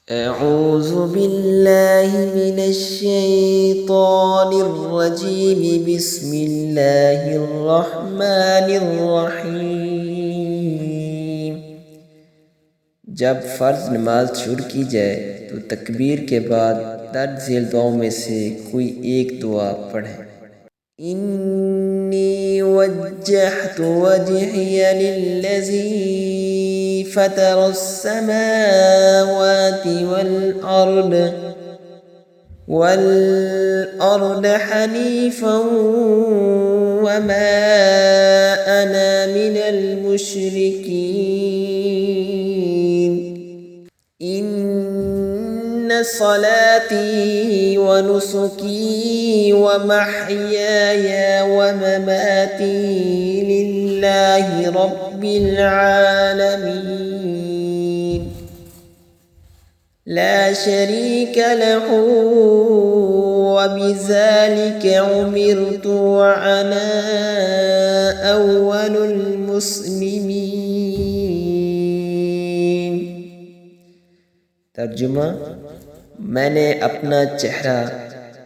أعوذ بالله من الشيطان الرجيम بسم الله الرحمن الरहीम। जब फ़र्ज़ नमाज शुरू की जाए तो तकबीर के बाद दर्ज झेल दुआओं में से कोई एक दुआ पढ़ें। इन्नी वज्जहतु वजहिय लिल्लज़ी फ़तरस्समावाति वल हनीफ़न वमा अना मिनल मुशरिकीन। इन्न सलाती व नुसुकी व महयाय व ममाती लिल्लाहि रब्बिल आलमीन ला शरीक लहू व बिज़ालिका उमिरतु व अना अव्वलुल मुस्लिमीन। तर्जुमा, मैंने अपना चेहरा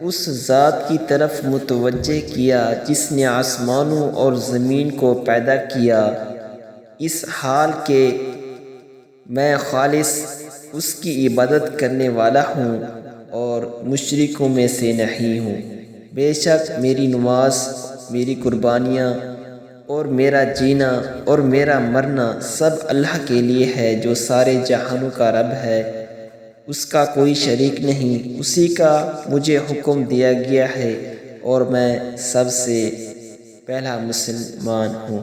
उस ज़ात की तरफ मुतवज्जे किया जिसने आसमानों और ज़मीन को पैदा किया, इस हाल के मैं खालिस उसकी इबादत करने वाला हूँ और मुशरिकों में से नहीं हूँ। बेशक मेरी नमाज, मेरी कुर्बानियाँ और मेरा जीना और मेरा मरना सब अल्लाह के लिए है जो सारे जहानों का रब है। उसका कोई शरीक नहीं, उसी का मुझे हुक्म दिया गया है और मैं सबसे पहला मुसलमान हूँ।